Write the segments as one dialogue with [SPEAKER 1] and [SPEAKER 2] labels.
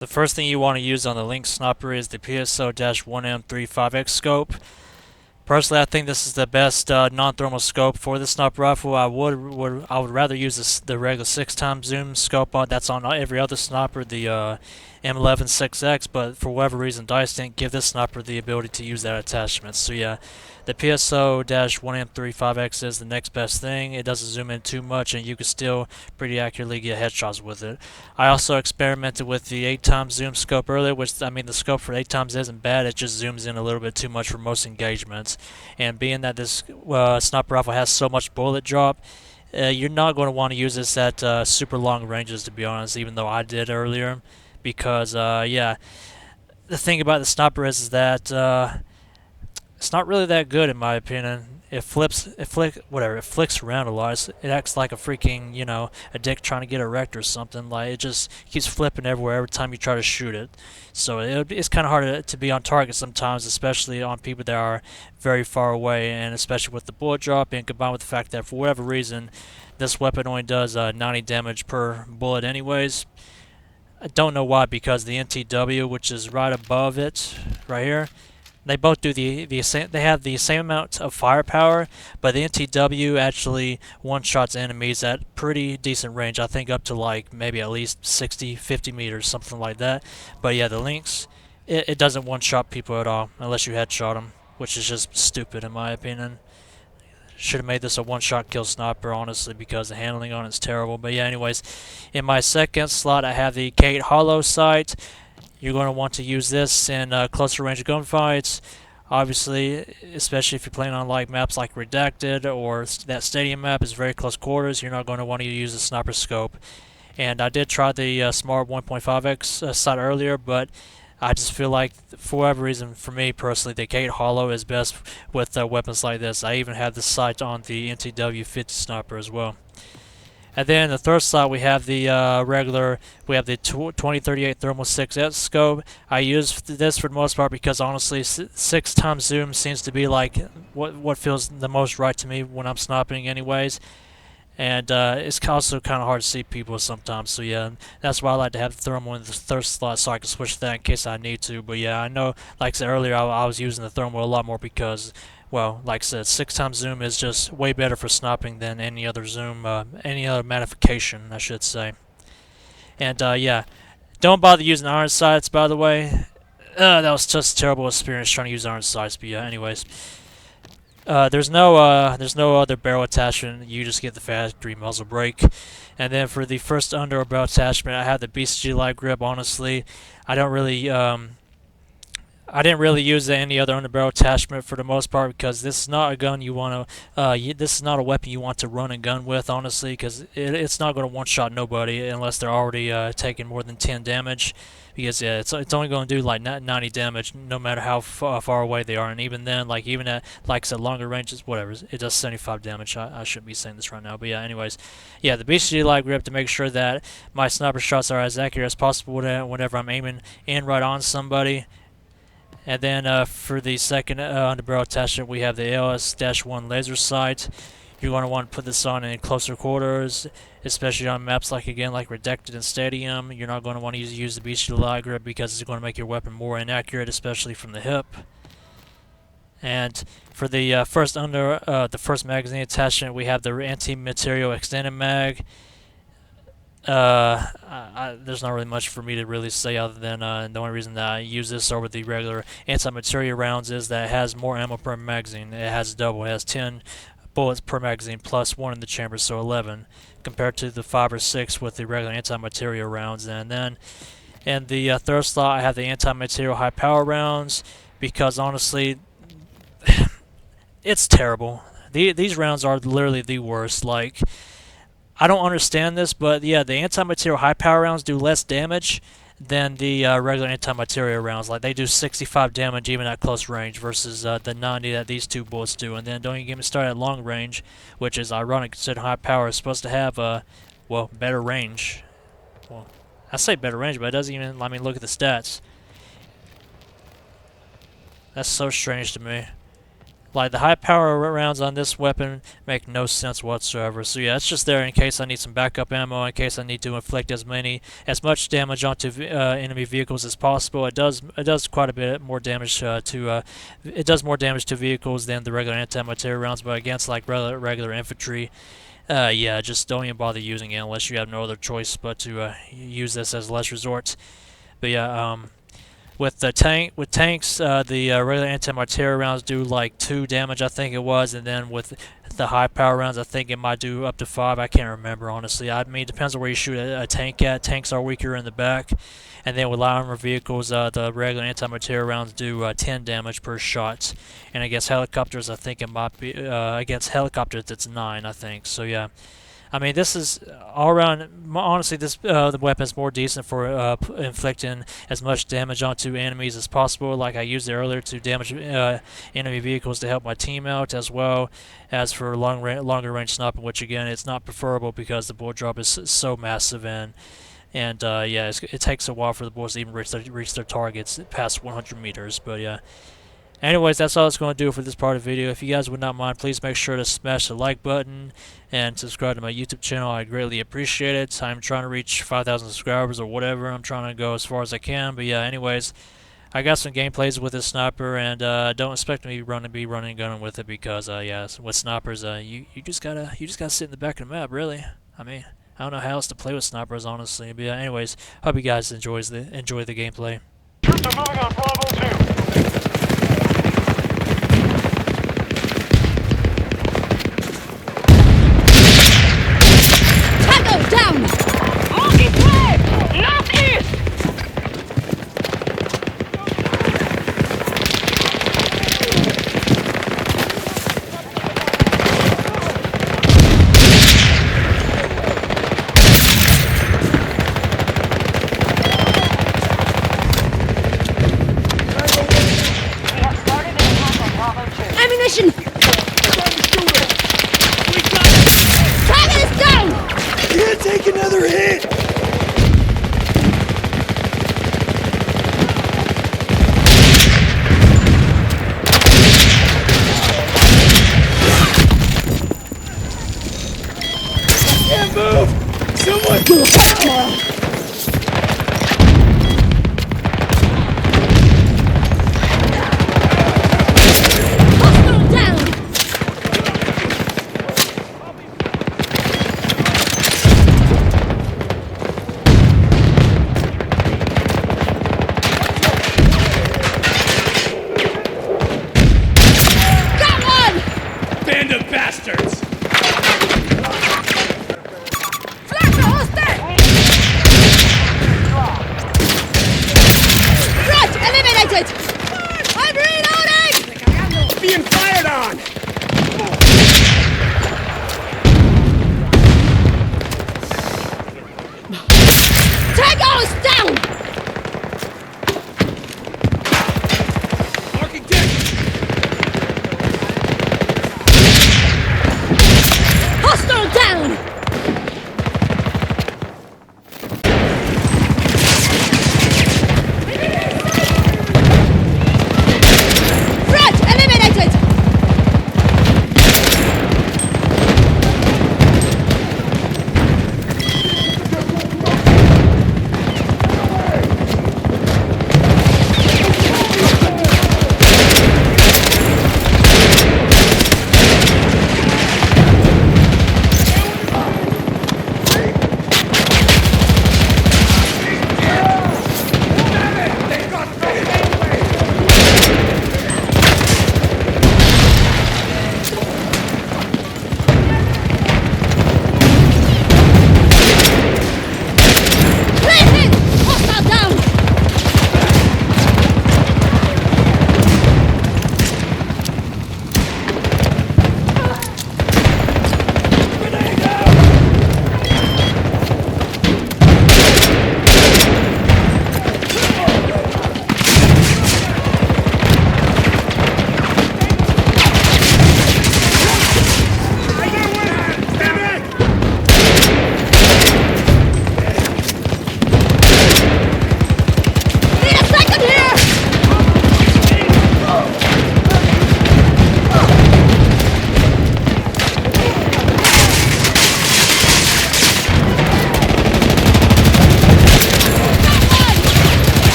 [SPEAKER 1] The first thing you want to use on the Lynx sniper is the PSO-1M35X scope. Personally, I think this is the best non-thermal scope for the sniper rifle. I would rather use the regular 6x zoom scope that's on every other sniper, the M11 6X, but for whatever reason, DICE didn't give this sniper the ability to use that attachment. So yeah, the PSO-1M35X is the next best thing. It doesn't zoom in too much, and you can still pretty accurately get headshots with it. I also experimented with the 8x zoom scope earlier, which, I mean, the scope for 8x isn't bad. It just zooms in a little bit too much for most engagements. And being that this sniper rifle has so much bullet drop, you're not going to want to use this at super long ranges, to be honest, even though I did earlier. Because, yeah, the thing about the sniper is that it's not really that good in my opinion. It flicks around a lot. It acts like a freaking, a dick trying to get erect or something. Like, it just keeps flipping everywhere every time you try to shoot it. So it's kind of hard to be on target sometimes, especially on people that are very far away, and especially with the bullet drop, and combined with the fact that for whatever reason, this weapon only does 90 damage per bullet anyways. I don't know why, because the NTW, which is right above it, right here, they both do the same. They have the same amount of firepower, but the NTW actually one-shots enemies at pretty decent range. I think up to like maybe at least 60, 50 meters, something like that. But yeah, the Lynx, it doesn't one-shot people at all unless you headshot them, which is just stupid in my opinion. Should have made this a one-shot kill sniper, honestly, because the handling on it's terrible. But yeah, anyways, in my second slot, I have the Kate Hollow sight. You're going to want to use this in closer range gunfights. Obviously, especially if you're playing on like maps like Redacted or that stadium map is very close quarters, you're not going to want to use the sniper scope. And I did try the Smart 1.5x sight earlier, but I just feel like, for whatever reason, for me personally, the Kate Hollow is best with weapons like this. I even have the sight on the NTW 50 sniper as well. And then in the third slot, we have the we have the 2038 Thermal 6S scope. I use this for the most part because honestly, 6x zoom seems to be like what feels the most right to me when I'm sniping anyways. And it's also kind of hard to see people sometimes. So yeah, that's why I like to have the thermal in the third slot so I can switch that in case I need to. But yeah, I know, like I said earlier, I was using the thermal a lot more because, well, like I said, 6x zoom is just way better for sniping than any other zoom, any other magnification, I should say. And yeah, don't bother using iron sights, by the way. That was just a terrible experience trying to use iron sights. But yeah, anyways. There's no other barrel attachment. You just get the factory muzzle brake. And then for the first under barrel attachment, I have the BCG light grip. Honestly, I don't really I didn't really use any other underbarrel attachment for the most part because this is not a gun you want to. This is not a weapon you want to run and gun with, honestly, because it's not going to one-shot nobody unless they're already taking more than 10 damage. Because yeah, it's only going to do like 90 damage no matter how far away they are, and even then, like even at like I said, longer ranges, whatever, it does 75 damage. I shouldn't be saying this right now, but yeah, anyways, yeah, the BCG light grip to make sure that my sniper shots are as accurate as possible whenever I'm aiming in right on somebody. And then for the second underbarrel attachment, we have the ALS-1 laser sight. You're going to want to put this on in closer quarters, especially on maps like Redacted and Stadium. You're not going to want to use the BCG light grip because it's going to make your weapon more inaccurate, especially from the hip. And for the first magazine attachment, we have the anti-material extended mag. There's not really much for me to really say other than the only reason that I use this over the regular anti-material rounds is that it has more ammo per magazine. It has double. It has 10 bullets per magazine plus 1 in the chamber, so 11, compared to the 5 or 6 with the regular anti-material rounds. And then in the third slot, I have the anti-material high power rounds because honestly, it's terrible. These rounds are literally the worst. Like, I don't understand this, but yeah, the anti-material high power rounds do less damage than the regular anti-material rounds. Like, they do 65 damage even at close range versus the 90 that these two bullets do. And then don't even get me started at long range, which is ironic considering high power is supposed to have well, better range. Well, I say better range, but it doesn't even. I mean, look at the stats. That's so strange to me. Like, the high power rounds on this weapon make no sense whatsoever. So yeah, it's just there in case I need some backup ammo, in case I need to inflict as much damage onto enemy vehicles as possible. It does quite a bit more damage it does more damage to vehicles than the regular anti-material rounds, but against like regular infantry, yeah, just don't even bother using it unless you have no other choice but to use this as a last resort. But yeah, with tanks, the regular anti-material rounds do like 2 damage, I think it was, and then with the high power rounds, I think it might do up to 5. I can't remember honestly. I mean, it depends on where you shoot a tank at. Tanks are weaker in the back, and then with light armor vehicles, the regular anti-material rounds do 10 damage per shot, and against helicopters, I think it might be against helicopters it's 9, I think. So yeah. I mean, this is all around. Honestly, the weapon is more decent for inflicting as much damage onto enemies as possible. Like I used it earlier to damage enemy vehicles to help my team out, as well as for longer range sniping. Which again, it's not preferable because the bullet drop is so massive, and yeah, it takes a while for the bullets to even reach their targets past 100 meters. But yeah. Anyways, that's all it's going to do for this part of the video. If you guys would not mind, please make sure to smash the like button and subscribe to my YouTube channel. I greatly appreciate it. I'm trying to reach 5,000 subscribers or whatever. I'm trying to go as far as I can. But yeah, anyways, I got some gameplays with this sniper, and don't expect me to be running and gunning with it because yeah, with snipers, you just gotta sit in the back of the map, really. I mean, I don't know how else to play with snipers, honestly. But yeah, anyways, hope you guys enjoy the gameplay.
[SPEAKER 2] Troops are moving on Bravo 2.
[SPEAKER 3] Down! Marking flag! Northeast!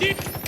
[SPEAKER 4] Keep